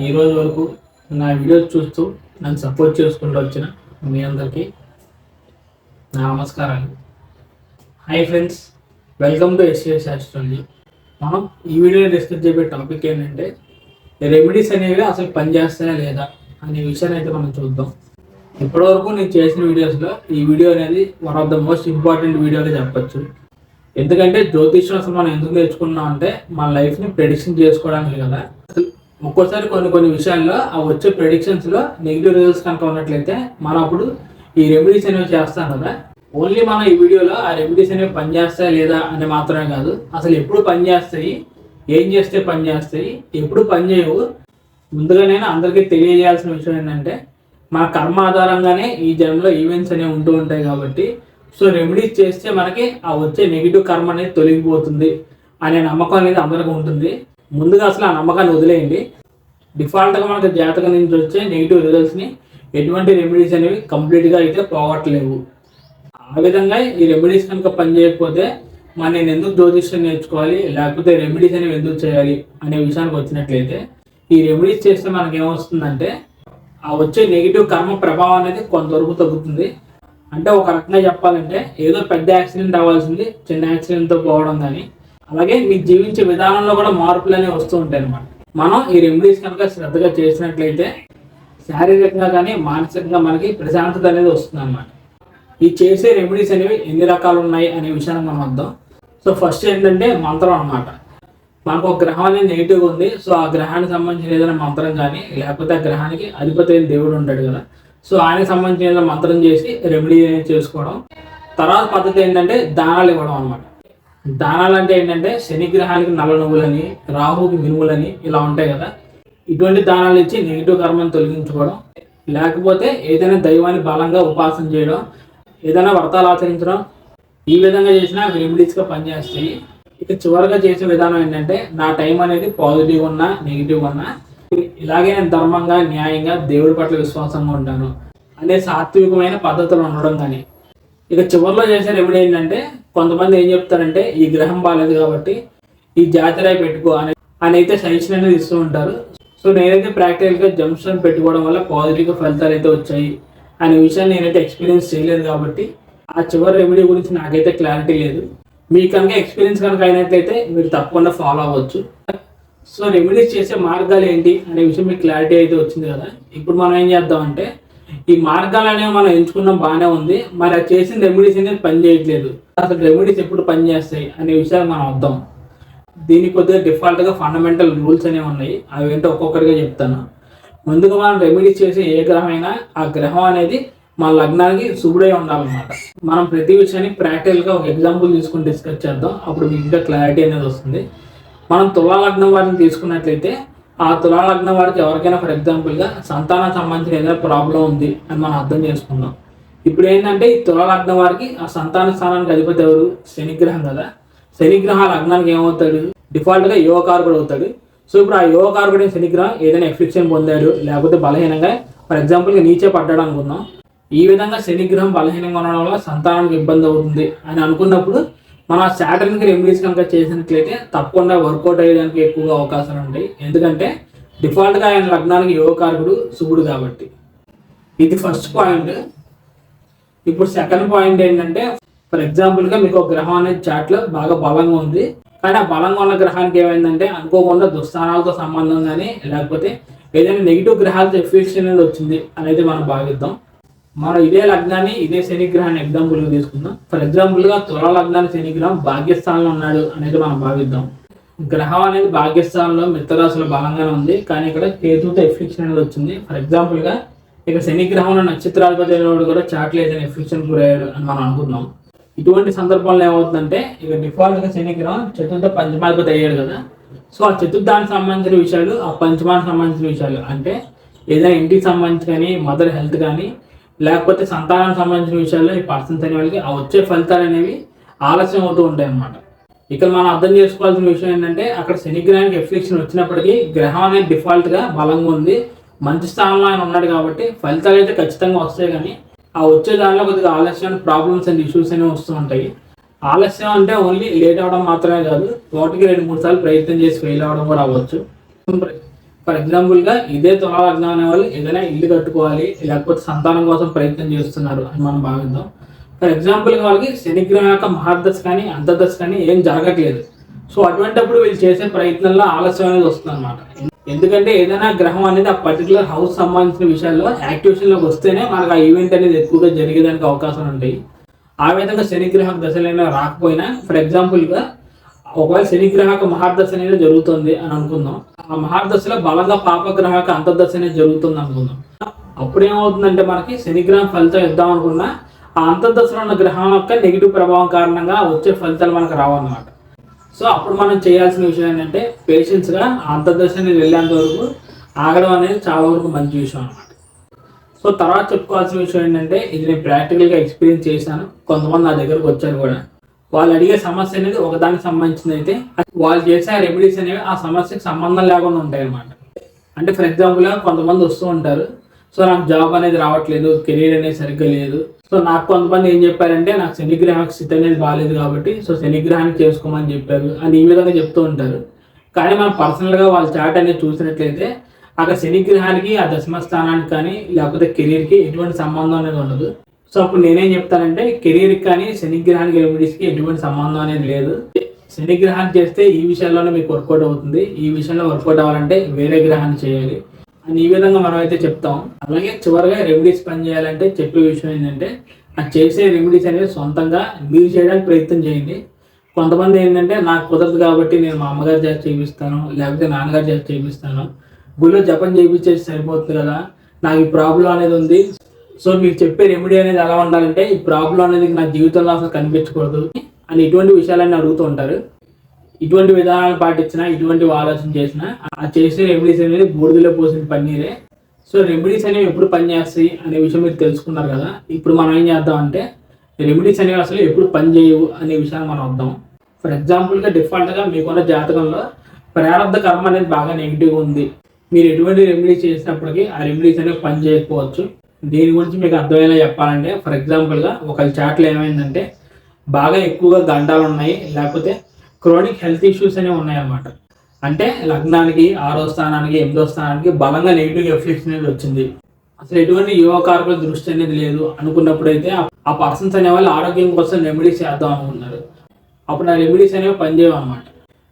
ఈ రోజు వరకు నా వీడియోస్ చూస్తూ నన్ను సపోర్ట్ చేసుకుంటూ వచ్చిన మీ అందరికీ నా నమస్కారాలు. Hi friends, welcome to SS astrology. మనం ఈ వీడియోలో డిస్కస్ చేయబోయే టాపిక్ ఏంటంటే రెమెడీస్ అనేవి అసలు పనిచేస్తాయా లేదా అనే విషయాన్ని అయితే మనం చూద్దాం. ఇప్పటివరకు నేను చేసిన వీడియోస్లో ఈ వీడియో అనేది one of the most important వీడియోగా చెప్పచ్చు. ఎందుకంటే జ్యోతిష్యం అసలు మనం ఎందుకు నేర్చుకున్నాం అంటే మన లైఫ్ని ప్రెడిక్షన్ చేసుకోవడానికి కదా. అసలు ఒక్కోసారి కొన్ని విషయాల్లో ఆ వచ్చే ప్రెడిక్షన్స్లో నెగిటివ్ రిజల్ట్స్ కనుక ఉన్నట్లయితే మనం అప్పుడు ఈ రెమెడీస్ అనేవి చేస్తాం కదా. ఓన్లీ మనం ఈ వీడియోలో ఆ రెమెడీస్ అనేవి పనిచేస్తాయా లేదా అని మాత్రమే కాదు, అసలు ఎప్పుడు పనిచేస్తాయి, ఏం చేస్తే పనిచేస్తాయి, ఎప్పుడు పనిచేయవు, ముందుగా నేను అందరికీ తెలియజేయాల్సిన విషయం ఏంటంటే మన కర్మ ఆధారంగానే ఈ జన్మలో ఈవెంట్స్ అనేవి ఉంటూ ఉంటాయి కాబట్టి సో రెమెడీస్ చేస్తే మనకి ఆ వచ్చే నెగిటివ్ కర్మ అనేది తొలగిపోతుంది అనే నమ్మకం అనేది అందరికీ ఉంటుంది. ముందుగా అసలు ఆ నమ్మకాన్ని వదిలేయండి. డిఫాల్ట్గా మనకు జాతకం నుంచి వచ్చే నెగిటివ్ రిజల్ట్స్ని ఎటువంటి రెమెడీస్ అనేవి కంప్లీట్గా అయితే పోగొట్టలేవు. ఆ విధంగా ఈ రెమెడీస్ కనుక పనిచేయకపోతే నేను ఎందుకు జ్యోతిష్యం నేర్చుకోవాలి, లేకపోతే రెమెడీస్ అనేవి ఎందుకు చేయాలి అనే విషయానికి వచ్చినట్లయితే ఈ రెమెడీస్ చేస్తే మనకి ఏమొస్తుందంటే ఆ వచ్చే నెగిటివ్ కర్మ ప్రభావం అనేది కొంతవరకు తగ్గుతుంది. అంటే ఒక రకంగా చెప్పాలంటే ఏదో పెద్ద యాక్సిడెంట్ అవ్వాల్సింది చిన్న యాక్సిడెంట్తో పోవడం కానీ, అలాగే మీ జీవించే విధానంలో కూడా మార్పులు అనేవి వస్తూ ఉంటాయి అన్నమాట. మనం ఈ రెమెడీస్ కనుక శ్రద్ధగా చేసినట్లయితే శారీరకంగా కానీ మానసికంగా మనకి ప్రశాంతత అనేది వస్తుంది అన్నమాట. ఈ చేసే రెమెడీస్ అనేవి ఎన్ని రకాలు ఉన్నాయి అనే విషయాన్ని మనం వద్దాం. సో ఫస్ట్ ఏంటంటే మంత్రం అన్నమాట. మనకు ఒక గ్రహం అనేది నెగిటివ్గా ఉంది, సో ఆ గ్రహానికి సంబంధించిన ఏదైనా మంత్రం కానీ, లేకపోతే ఆ గ్రహానికి అధిపతి అయిన దేవుడు ఉంటాడు కదా, సో ఆయనకు సంబంధించిన ఏదైనా మంత్రం చేసి రెమెడీ అనేది చేసుకోవడం. తర్వాత పద్ధతి ఏంటంటే దానాలు ఇవ్వడం అనమాట. దానాలు అంటే ఏంటంటే శని గ్రహానికి నల్ల నువ్వులని, రాహుకి మినుములని ఇలా ఉంటాయి కదా, ఇటువంటి దానాలు ఇచ్చి నెగిటివ్ కర్మను తొలగించుకోవడం. లేకపోతే ఏదైనా దైవాన్ని బలంగా ఉపాసన చేయడం, ఏదైనా వ్రతాలు ఆచరించడం, ఈ విధంగా చేసినా రెమెడీస్గా పనిచేస్తాయి. ఇక చివరిగా చేసే విధానం ఏంటంటే నా టైం అనేది పాజిటివ్గా ఉన్నా నెగిటివ్గా ఉన్నా ఇలాగే నేను ధర్మంగా న్యాయంగా దేవుడి పట్ల విశ్వాసంగా ఉంటాను అనే సాత్వికమైన పద్ధతులు ఉండడం కానీ. ఇక చివరిలో చేసే రెమెడీ ఏంటంటే కొంతమంది ఏం చెప్తారంటే ఈ గ్రహం బాగాలేదు కాబట్టి ఈ జాతిరాయి పెట్టుకో అని అయితే సజెషన్ అనేది ఇస్తూ ఉంటారు. సో నేనైతే ప్రాక్టికల్గా జంప్షన్ పెట్టుకోవడం వల్ల పాజిటివ్గా ఫలితాలు అయితే వచ్చాయి అనే విషయాన్ని నేనైతే ఎక్స్పీరియన్స్ చేయలేదు కాబట్టి ఆ చివరి రెమెడీ గురించి నాకైతే క్లారిటీ లేదు. మీకు కనుక ఎక్స్పీరియన్స్ కనుక అయినట్లయితే మీరు తప్పకుండా ఫాలో అవ్వచ్చు. సో రెమెడీస్ చేసే మార్గాలు ఏంటి అనే విషయం మీకు క్లారిటీ అయితే వచ్చింది కదా. ఇప్పుడు మనం ఏం చేద్దామంటే ఈ మార్గాలు అనేవి మనం ఎంచుకున్నాం బాగానే ఉంది, మరి అది చేసిన రెమెడీస్ అనేది పని చేయట్లేదు, అసలు రెమెడీస్ ఎప్పుడు పని చేస్తాయి అనే విషయాలు మనం వద్దాం. దీనికి కొద్దిగా డిఫాల్ట్గా ఫండమెంటల్ రూల్స్ అనేవి ఉన్నాయి, అవి ఏంటో ఒక్కొక్కరిగా చెప్తాను. ముందుగా మనం రెమెడీస్ చేసే ఏ గ్రహం అయినా ఆ గ్రహం అనేది మన లగ్నానికి శుభుడై ఉండాలన్నమాట. మనం ప్రతి విషయాన్ని ప్రాక్టికల్గా ఒక ఎగ్జాంపుల్ తీసుకుని డిస్కస్ చేద్దాం, అప్పుడు మీకు ఇంకా క్లారిటీ అనేది వస్తుంది. మనం తులా లగ్నం వారిని తీసుకున్నట్లయితే ఆ తులా లగ్నం వారికి ఎవరికైనా ఫర్ ఎగ్జాంపుల్గా సంతానం సంబంధించిన ఏదైనా ప్రాబ్లం ఉంది అని మనం అర్థం చేసుకుందాం. ఇప్పుడు ఏంటంటే ఈ తులా లగ్నం వారికి ఆ సంతాన స్థానానికి అధిపతి ఎవరు? శనిగ్రహం కదా. శనిగ్రహం లగ్నానికి ఏమవుతాడు? డిఫాల్ట్గా యువకారకుడు అవుతాడు. సో ఇప్పుడు ఆ యువకారకుడు శనిగ్రహం ఏదైనా ఎఫెక్షన్ పొందాడు, లేకపోతే బలహీనంగా ఫర్ ఎగ్జాంపుల్గా నీచే పడ్డాడు అనుకుందాం. ఈ విధంగా శనిగ్రహం బలహీనంగా ఉండడం వల్ల సంతానానికి ఇబ్బంది అవుతుంది అని అనుకున్నప్పుడు మనం సాటర్న్కి రెమెడీస్ కనుక చేసినట్లయితే తప్పకుండా వర్కౌట్ అయ్యేదానికి ఎక్కువగా అవకాశాలు ఉంటాయి. ఎందుకంటే డిఫాల్ట్గా ఆయన లగ్నానికి యువకారకుడు శుభుడు కాబట్టి. ఇది ఫస్ట్ పాయింట్. ఇప్పుడు సెకండ్ పాయింట్ ఏంటంటే ఫర్ ఎగ్జాంపుల్గా మీకు ఒక గ్రహం అనేది చాట్లో బాగా బలంగా ఉంది, కానీ ఆ బలంగా ఉన్న గ్రహానికి ఏమైందంటే అనుకోకుండా దుస్థానాలతో సంబంధం కానీ, లేకపోతే ఏదైనా నెగిటివ్ గ్రహాలతో ఎఫెక్షన్ అనేది వచ్చింది అనేది మనం భావిద్దాం. మనం ఇదే లగ్నాన్ని ఇదే శనిగ్రహాన్ని ఎగ్జాంపుల్గా తీసుకుందాం. ఫర్ ఎగ్జాంపుల్గా తులా లగ్నాన్ని శనిగ్రహం భాగ్యస్థానంలో ఉన్నాడు అనేది మనం భావిద్దాం. గ్రహం అనేది భాగ్యస్థానంలో మిత్రరాశిలో బలంగానే ఉంది, కానీ ఇక్కడ కేతువుతో ఎఫెక్షన్ అనేది వచ్చింది. ఫర్ ఎగ్జాంపుల్గా ఇక శనిగ్రహంలో నక్షత్రాధిపతి అయినవాడు కూడా చాట్లు ఏదైనా ఎఫెక్షన్ గురయ్యాడు అని మనం అనుకుందాం. ఇటువంటి సందర్భంలో ఏమవుతుందంటే ఇక డిఫాల్ట్గా శనిగ్రహం చతుర్థ పంచమాధిపతి అయ్యాడు కదా. సో ఆ చతుర్థానికి సంబంధించిన విషయాలు, ఆ పంచమానికి సంబంధించిన విషయాలు అంటే ఏదైనా ఇంటికి సంబంధించి కానీ, మదర్ హెల్త్ కానీ, లేకపోతే సంతానానికి సంబంధించిన విషయాల్లో ఈ పర్సన్స్ అనే వాళ్ళకి ఆ వచ్చే ఫలితాలు అనేవి ఆలస్యం అవుతూ ఉంటాయి అన్నమాట. ఇక్కడ మనం అర్థం చేసుకోవాల్సిన విషయం ఏంటంటే అక్కడ శనిగ్రహానికి ఎఫెక్షన్ వచ్చినప్పటికీ గ్రహం అనేది డిఫాల్ట్గా బలంగా ఉంది, మంచి స్థానంలో ఆయన ఉన్నాడు కాబట్టి ఫలితాలు అయితే ఖచ్చితంగా వస్తాయి. కానీ ఆ వచ్చే దానిలో కొద్దిగా ఆలస్యం, ప్రాబ్లమ్స్ అండ్ ఇష్యూస్ అనేవి వస్తూ ఉంటాయి. ఆలస్యం అంటే ఓన్లీ లేట్ అవ్వడం మాత్రమే కాదు, 1-2-3 సార్లు ప్రయత్నం చేసి ఫెయిల్ అవ్వడం కూడా అవ్వచ్చు. ఫర్ ఎగ్జాంపుల్గా ఇదే తులా లగ్నం అనే వాళ్ళు ఏదైనా ఇల్లు కట్టుకోవాలి లేకపోతే సంతానం కోసం ప్రయత్నం చేస్తున్నారు అని మనం భావిద్దాం. ఫర్ ఎగ్జాంపుల్గా వాళ్ళకి శనిగ్రహం యొక్క మహర్దశ కానీ అంతర్దశ కానీ ఏం జరగట్లేదు. సో అటువంటిప్పుడు వీళ్ళు చేసే ప్రయత్నంలో ఆలస్యం అనేది వస్తుంది అనమాట. ఎందుకంటే ఏదైనా గ్రహం అనేది ఆ పర్టికులర్ హౌస్ సంబంధించిన విషయాల్లో యాక్టివేషన్లోకి వస్తేనే మనకు ఆ ఈవెంట్ అనేది ఎక్కువగా జరిగేదానికి అవకాశాలు ఉంటాయి. ఆ విధంగా శనిగ్రహం దశలైనా రాకపోయినా ఫర్ ఎగ్జాంపుల్గా ఒకవేళ శనిగ్రహక మహర్దశ అనేది జరుగుతుంది అని అనుకుందాం. ఆ మహర్దశలో బలంగా పాపగ్రహక అంతర్దశ అనేది జరుగుతుంది అనుకుందాం. అప్పుడు ఏమవుతుందంటే మనకి శనిగ్రహం ఫలితం ఇద్దాం అనుకున్నా ఆ అంతర్దశలో ఉన్న గ్రహం యొక్క నెగిటివ్ ప్రభావం కారణంగా వచ్చే ఫలితాలు మనకు రావన్నమాట. సో అప్పుడు మనం చేయాల్సిన విషయం ఏంటంటే పేషెన్స్గా అంతర్దశ అనేది వెళ్ళేంత వరకు ఆగడం అనేది చాలా వరకు మంచి విషయం అనమాట. సో తర్వాత చెప్పుకోవాల్సిన విషయం ఏంటంటే ఇది నేను ప్రాక్టికల్గా ఎక్స్పీరియన్స్ చేశాను. కొంతమంది నా దగ్గరకు వచ్చారు కూడా. వాళ్ళు అడిగే సమస్య అనేది ఒకదానికి సంబంధించింది అయితే వాళ్ళు చేసే రెమెడీస్ అనేవి ఆ సమస్యకి సంబంధం లేకుండా ఉంటాయి అన్నమాట. అంటే ఫర్ ఎగ్జాంపుల్గా కొంతమంది వస్తూ ఉంటారు, సో నాకు జాబ్ అనేది రావట్లేదు, కెరీర్ అనేది సరిగ్గా లేదు. సో నాకు కొంతమంది ఏం చెప్పారంటే నాకు శనిగ్రహ స్థితి అనేది బాగాలేదు కాబట్టి సో శనిగ్రహానికి చేసుకోమని చెప్పారు అని ఈ విధంగా చెప్తూ ఉంటారు. కానీ మనం పర్సనల్గా వాళ్ళ చాట్ అనేది చూసినట్లయితే అక్కడ శనిగ్రహానికి ఆ దశమ స్థానానికి కానీ లేకపోతే కెరీర్కి ఎటువంటి సంబంధం అనేది ఉండదు. సో అప్పుడు నేనేం చెప్తానంటే కెరీర్కి కానీ శనిగ్రహానికి రెమెడీస్కి ఎటువంటి సంబంధం అనేది లేదు. శనిగ్రహాన్ని చేస్తే ఈ విషయాల్లోనే మీకు వర్కౌట్ అవుతుంది, ఈ విషయంలో వర్కౌట్ అవ్వాలంటే వేరే గ్రహాన్ని చేయాలి అని ఈ విధంగా మనం అయితే చెప్తాం. అలాగే చివరిగా రెమెడీస్ పని చేయాలంటే చెప్పే విషయం ఏంటంటే ఆ చేసే రెమెడీస్ అనేవి సొంతంగా మీరు చేయడానికి ప్రయత్నం చేయండి. కొంతమంది ఏంటంటే నాకు కుదరదు కాబట్టి నేను మా అమ్మగారి చేత చేపిస్తాను లేకపోతే నాన్నగారి చేత చేపిస్తాను, గుళ్ళో జపం చేయించేసి సరిపోతుంది కదా, నాకు ఈ ప్రాబ్లం అనేది ఉంది. సో మీరు చెప్పే రెమెడీ అనేది ఎలా ఉండాలంటే ఈ ప్రాబ్లం అనేది నా జీవితంలో అసలు కనిపించకూడదు అని ఇటువంటి విషయాలన్నీ అడుగుతూ ఉంటారు. ఇటువంటి విధానాలు పాటించినా ఇటువంటి ఆలోచన చేసినా ఆ చేసే రెమెడీస్ అనేది బూడిదలో పోసిన పన్నీరే. సో రెమెడీస్ అనేవి ఎప్పుడు పనిచేస్తాయి అనే విషయం మీరు తెలుసుకున్నారు కదా. ఇప్పుడు మనం ఏం చేద్దాం అంటే రెమెడీస్ అనేవి అసలు ఎప్పుడు పని చేయవు అనే విషయాన్ని మనం వద్దాం. ఫర్ ఎగ్జాంపుల్గా డిఫాల్ట్గా మీకున్న జాతకంలో ప్రారంభ కర్మ అనేది బాగా నెగిటివ్గా ఉంది. మీరు ఎటువంటి రెమెడీస్ చేసినప్పటికీ ఆ రెమెడీస్ అనేవి పని చేయకపోవచ్చు. దీని గురించి మీకు అర్థమయ్యేలా చెప్పాలంటే ఫర్ ఎగ్జాంపుల్గా ఒకళ్ళ చాట్లో ఏమైందంటే బాగా ఎక్కువగా గండాలు ఉన్నాయి లేకపోతే క్రోనిక్ హెల్త్ ఇష్యూస్ అనేవి ఉన్నాయన్నమాట. అంటే లగ్నానికి 6వ స్థానానికి 8వ స్థానానికి బలంగా నెగిటివ్ ఎఫెక్ట్స్ అనేది వచ్చింది. అసలు ఎటువంటి యువకారకుల దృష్టి అనేది లేదు అనుకున్నప్పుడైతే ఆ పర్సన్స్ అనే వాళ్ళు ఆరోగ్యం కోసం రెమెడీస్ చేద్దాం అనుకున్నారు. అప్పుడు ఆ రెమెడీస్ అనేవి పనిచేయవు అనమాట.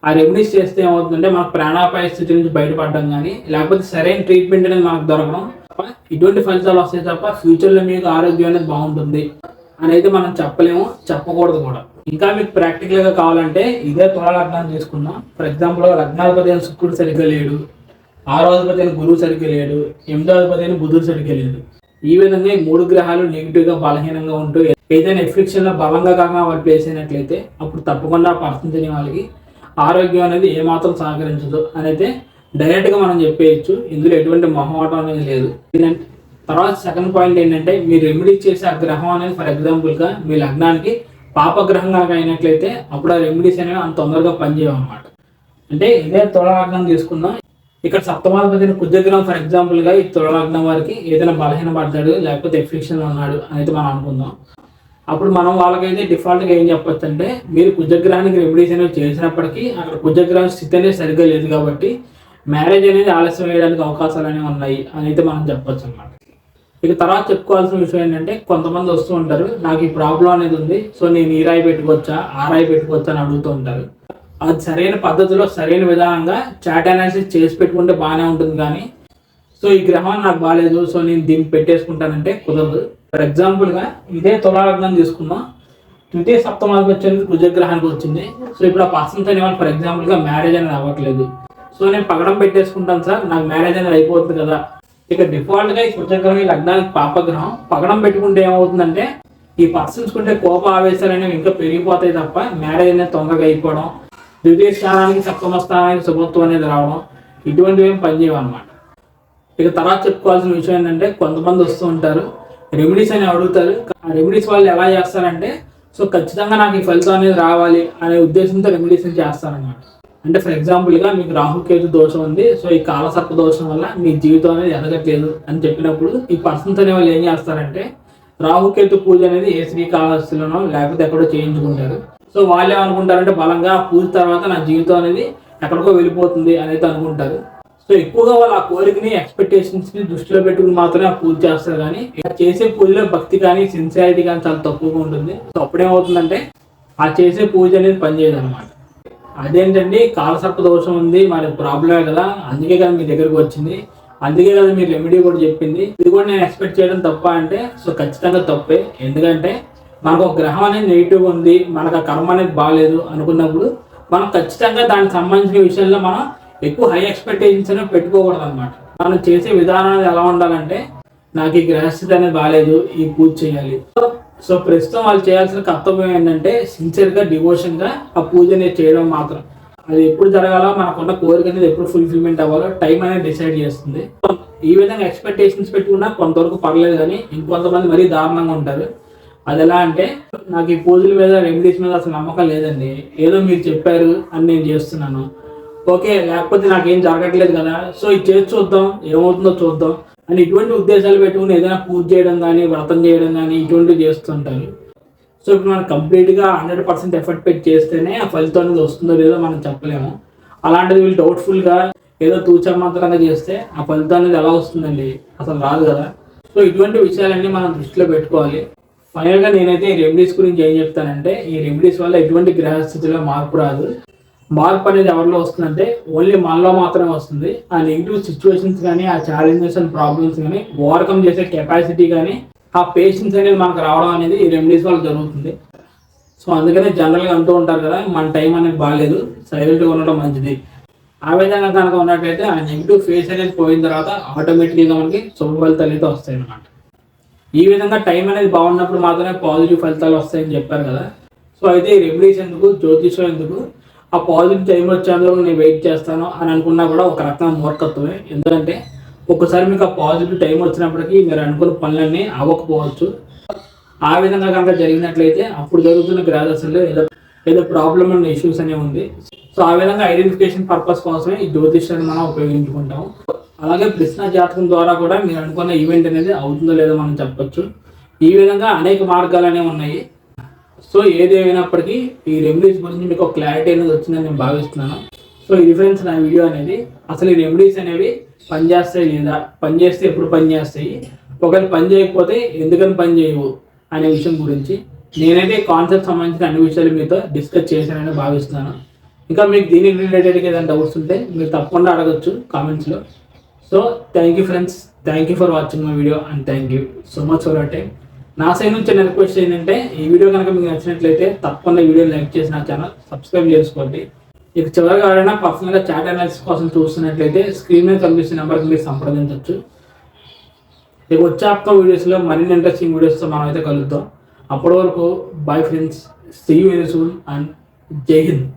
ఆ రెమెడీస్ చేస్తే ఏమవుతుందంటే మనకు ప్రాణాపాయ స్థితి నుంచి బయటపడడం కానీ లేకపోతే సరైన ట్రీట్మెంట్ అనేది మనకు దొరకడం తప్ప ఇటువంటి ఫలితాలు వస్తాయి తప్ప ఫ్యూచర్లో మీకు ఆరోగ్యం అనేది బాగుంటుంది అని అయితే మనం చెప్పలేము, చెప్పకూడదు కూడా. ఇంకా మీకు ప్రాక్టికల్గా కావాలంటే ఇదే తులా లగ్నం తీసుకుందాం. ఫర్ ఎగ్జాంపుల్ లగ్నాధిపతి అయిన శుక్రుడు సరిగ్గా లేడు, 6వ అధిపతి అయిన గురువు సరిగ్గా లేడు, 8వ అధిపతి అయిన బుధుడు సరిగ్గా లేడు. ఈ విధంగా ఈ 3 గ్రహాలు నెగిటివ్గా బలహీనంగా ఉంటూ ఏదైనా ఎఫ్లిక్షన్లో బలంగా కాకుండా వాళ్ళు ప్లేస్ అయినట్లయితే అప్పుడు తప్పకుండా పర్సన్ తినే వాళ్ళకి ఆరోగ్యం అనేది ఏమాత్రం సహకరించదు అని అయితే డైరెక్ట్గా మనం చెప్పేయచ్చు. ఇందులో ఎటువంటి మొహమాటం అనేది లేదు. తర్వాత సెకండ్ పాయింట్ ఏంటంటే మీరు రెమెడీ చేసే ఆ గ్రహం అనేది ఫర్ ఎగ్జాంపుల్గా మీ లగ్నానికి పాపగ్రహం కనుక అయినట్లయితే అప్పుడు ఆ రెమెడీస్ అనేవి అంత తొందరగా పనిచేయవు అనమాట. అంటే ఇదే తులా లగ్నం తీసుకుందాం. ఇక్కడ సప్తమాధిపతి కుజగ్రహం ఫర్ ఎగ్జాంపుల్గా ఈ తులా లగ్నం వారికి ఏదైనా బలహీన పడ్డాడు లేకపోతే ఎఫ్లిక్షన్లో ఉన్నాడు అని అయితే మనం అనుకుందాం. అప్పుడు మనం వాళ్ళకైతే డిఫాల్ట్గా ఏం చెప్పొచ్చు అంటే మీరు కుజగ్రహానికి రెమెడీస్ అనేవి చేసినప్పటికీ అక్కడ కుజగ్రహం స్థితి అనేది సరిగ్గా లేదు కాబట్టి మ్యారేజ్ అనేది ఆలస్యం వేయడానికి అవకాశాలు అనేవి ఉన్నాయి అని అయితే మనం చెప్పొచ్చు అన్నమాట. ఇక తర్వాత చెప్పుకోవాల్సిన విషయం ఏంటంటే కొంతమంది వస్తూ ఉంటారు నాకు ఈ ప్రాబ్లం అనేది ఉంది, సో నేను ఈ రాయి పెట్టుకోవచ్చా ఆ రాయి పెట్టుకోవచ్చా అని అడుగుతూ ఉంటారు. అది సరైన పద్ధతిలో సరైన విధానంగా చాట్ అనాలిసిస్ చేసి పెట్టుకుంటే బాగానే ఉంటుంది. కానీ సో ఈ గ్రహం నాకు బాగాలేదు సో నేను దీన్ని పెట్టేసుకుంటానంటే కుదరదు. ఫర్ ఎగ్జాంపుల్గా ఇదే తులా లగ్నం తీసుకుందాం. ద్వితీయ సప్తమాధిపతి వచ్చేది కుజగ్రహానికి వచ్చింది. సో ఇప్పుడు ఆ పర్సన్స్ అనే వాళ్ళు ఫర్ ఎగ్జాంపుల్గా మ్యారేజ్ అనేది అవ్వట్లేదు. సో నేను పగడం పెట్టేసుకుంటాను సార్ నాకు మ్యారేజ్ అనేది అయిపోతుంది కదా. ఇక డిఫాల్ట్గా ఈ కుజగ్రహం ఈ లగ్నానికి పాపగ్రహం పగడం పెట్టుకుంటే ఏమవుతుందంటే ఈ పర్సన్స్ కుంటే కోప ఆవేశాలు అనేవి ఇంకా పెరిగిపోతాయి తప్ప మ్యారేజ్ అనేది తొందరగా అయిపోవడం, ద్వితీయ స్థానానికి సప్తమ స్థానానికి శుభత్వం అనేది రావడం ఇటువంటివి ఏం పనిచేయవు అనమాట. ఇక తర్వాత చెప్పుకోవాల్సిన విషయం ఏంటంటే కొంతమంది వస్తూ ఉంటారు రెమెడీస్ అని అడుగుతారు. ఆ రెమెడీస్ వాళ్ళు ఎలా చేస్తారంటే సో ఖచ్చితంగా నాకు ఈ ఫలితం అనేది రావాలి అనే ఉద్దేశంతో రెమెడీస్ చేస్తారనమాట. అంటే ఫర్ ఎగ్జాంపుల్గా మీకు రాహుకేతు దోషం ఉంది, సో ఈ కాలసర్ప దోషం వల్ల మీ జీవితం అనేది ఎదగట్లేదు అని చెప్పినప్పుడు ఈ పర్సన్స్ అనే వాళ్ళు ఏం చేస్తారంటే రాహుకేతు పూజ అనేది ఏ శ్రీకాళహస్తిలోనో లేకపోతే ఎక్కడో చేయించుకుంటారు. సో వాళ్ళు ఏమనుకుంటారంటే బలంగా పూజ తర్వాత నా జీవితం అనేది ఎక్కడికో వెళ్ళిపోతుంది అని అయితే అనుకుంటారు. సో సో ఎక్కువగా వాళ్ళు ఆ కోరికని ఎక్స్పెక్టేషన్స్ని దృష్టిలో పెట్టుకుని మాత్రమే ఆ పూజ చేస్తారు, కానీ ఇలా చేసే పూజలో భక్తి కానీ సిన్సియారిటీ కానీ చాలా తక్కువగా ఉంటుంది. సో అప్పుడేమవుతుందంటే ఆ చేసే పూజ అనేది పనిచేయదు అనమాట. అదేంటండి, కాలసర్ప దోషం ఉంది, మరి ప్రాబ్లమే కదా, అందుకే కదా మీ దగ్గరకు వచ్చింది, అందుకే కదా మీరు రెమెడీ కూడా చెప్పింది, ఇది కూడా నేను ఎక్స్పెక్ట్ చేయడం తప్ప అంటే సో ఖచ్చితంగా తప్పే. ఎందుకంటే మనకు ఒక గ్రహం అనేది నెగిటివ్ ఉంది, మనకు ఆ కర్మ అనేది బాగాలేదు అనుకున్నప్పుడు మనం ఖచ్చితంగా దానికి సంబంధించిన విషయంలో మనం ఎక్కువ హై ఎక్స్పెక్టేషన్స్ అనేవి పెట్టుకోకూడదు అనమాట. మనం చేసే విధానం అనేది ఎలా ఉండాలంటే, నాకు ఈ గ్రహస్థితి అనేది బాగాలేదు, ఈ పూజ చేయాలి. సో ప్రస్తుతం వాళ్ళు చేయాల్సిన కర్తవ్యం ఏంటంటే సిన్సియర్గా డివోషన్గా ఆ పూజ అనేది చేయడం మాత్రం. అది ఎప్పుడు జరగాలో, మనకున్న కోరిక అనేది ఎప్పుడు ఫుల్ఫిల్మెంట్ అవ్వాలో టైం అనేది డిసైడ్ చేస్తుంది. ఈ విధంగా ఎక్స్పెక్టేషన్స్ పెట్టుకున్నా కొంతవరకు పర్లేదు, కానీ ఇంకొంతమంది మరీ దారుణంగా ఉంటారు. అది ఎలా అంటే, నాకు ఈ పూజల మీద రెమెడీస్ మీద అసలు నమ్మకం లేదండి, ఏదో మీరు చెప్పారు అని నేను చేస్తున్నాను, ఓకే లేకపోతే నాకేం జరగట్లేదు కదా, సో ఇది చేసి చూద్దాం ఏమవుతుందో చూద్దాం అని ఇటువంటి ఉద్దేశాలు పెట్టుకుని ఏదైనా పూజ చేయడం కానీ వ్రతం చేయడం కానీ ఇటువంటివి చేస్తుంటారు. సో ఇప్పుడు మనం కంప్లీట్గా 100% ఎఫర్ట్ పెట్టి చేస్తేనే ఆ ఫలితం అనేది వస్తుందో లేదో మనం చెప్పలేము. అలాంటిది వీళ్ళు డౌట్ఫుల్గా ఏదో తూచమంతరంగా చేస్తే ఆ ఫలితం అనేది ఎలా వస్తుందండి, అసలు రాదు కదా. సో ఇటువంటి విషయాలన్నీ మనం దృష్టిలో పెట్టుకోవాలి. ఫైనల్గా నేనైతే ఈ రెమెడీస్ గురించి ఏం చెప్తానంటే, ఈ రెమెడీస్ వల్ల ఎటువంటి గ్రహస్థితిలో మార్పు రాదు. మార్పు అనేది ఎవరిలో వస్తుందంటే ఓన్లీ మనలో మాత్రమే వస్తుంది. ఆ నెగిటివ్ సిచ్యువేషన్స్ కానీ, ఆ ఛాలెంజెస్ అండ్ ప్రాబ్లమ్స్ కానీ ఓవర్కమ్ చేసే కెపాసిటీ కానీ, ఆ పేషెన్స్ అనేది మనకు రావడం అనేది ఈ రెమెడీస్ వల్ల జరుగుతుంది. సో అందుకనే జనరల్గా అంటూ ఉంటారు కదా, మన టైం అనేది బాగాలేదు, సైలెంట్గా ఉండడం మంచిది. ఆ విధంగా కనుక ఉన్నట్లయితే ఆ నెగిటివ్ ఫేస్ అనేది పోయిన తర్వాత ఆటోమేటిక్గా మనకి శుభ ఫలితాలు అయితే వస్తాయి అన్నమాట. ఈ విధంగా టైం అనేది బాగున్నప్పుడు మాత్రమే పాజిటివ్ ఫలితాలు వస్తాయని చెప్పారు కదా. సో అయితే ఈ రెమెడీస్ ఎందుకు, జ్యోతిషం ఎందుకు, ఆ పాజిటివ్ టైం వచ్చేందుకు నేను వెయిట్ చేస్తాను అని అనుకున్నా కూడా ఒక రకమైన మూర్ఖత్వమే. ఎందుకంటే ఒక్కసారి మీకు ఆ పాజిటివ్ టైం వచ్చినప్పటికీ మీరు అనుకున్న పనులన్నీ అవ్వకపోవచ్చు. ఆ విధంగా కనుక జరిగినట్లయితే అప్పుడు జరుగుతున్న గ్రహదశల్లో ఏదో ప్రాబ్లమ్ ఉన్న ఇష్యూస్ అనేవి ఉంది. సో ఆ విధంగా ఐడెంటిఫికేషన్ పర్పస్ కోసమే ఈ జ్యోతిష్యాన్ని మనం ఉపయోగించుకుంటాం. అలాగే ప్రశ్న జాతకం ద్వారా కూడా మీరు అనుకున్న ఈవెంట్ అనేది అవుతుందో లేదో మనం చెప్పొచ్చు. ఈ విధంగా అనేక మార్గాలు అనేవి ఉన్నాయి. సో ఏది ఏమైనప్పటికీ ఈ రెమెడీస్ గురించి మీకు ఒక క్లారిటీ అనేది వచ్చిందని నేను భావిస్తున్నాను. సో ఇది ఫ్రెండ్స్ నా వీడియో అనేది. అసలు ఈ రెమెడీస్ అనేవి పనిచేస్తాయి లేదా, పనిచేస్తే ఎప్పుడు పనిచేస్తాయి, ఒకవేళ పని చేయకపోతే ఎందుకని పని చేయవు అనే విషయం గురించి నేనైతే కాన్సెప్ట్ సంబంధించిన అన్ని విషయాలు మీతో డిస్కస్ చేశానని భావిస్తున్నాను. ఇంకా మీకు దీనికి రిలేటెడ్గా ఏదైనా డౌట్స్ ఉంటే మీరు తప్పకుండా అడగచ్చు కామెంట్స్లో. So thank you friends, thank you for watching my video and thank you so much for your time. నా సైడ్ నుంచి చిన్న రిక్వెస్ట్ ఏంటంటే, ఈ వీడియో కనుక మీకు నచ్చినట్లయితే తప్పకుండా వీడియో లైక్ చేసి నా ఛానల్ సబ్స్క్రైబ్ చేసుకోండి. ఇక చివరిగా ఎవరైనా పర్సనల్గా చాట్ అనాలిసిస్ కోసం చూస్తున్నట్లయితే స్క్రీన్ మీద కనిపిస్తున్న నెంబర్కి మీరు సంప్రదించవచ్చు. ఇక వచ్చే అప్కమింగ్ వీడియోస్లో మరిన్ని ఇంట్రెస్టింగ్ వీడియోస్తో మనం అయితే కలుద్దాం. అప్పటి వరకు bye friends, see you very soon and Jai Hind.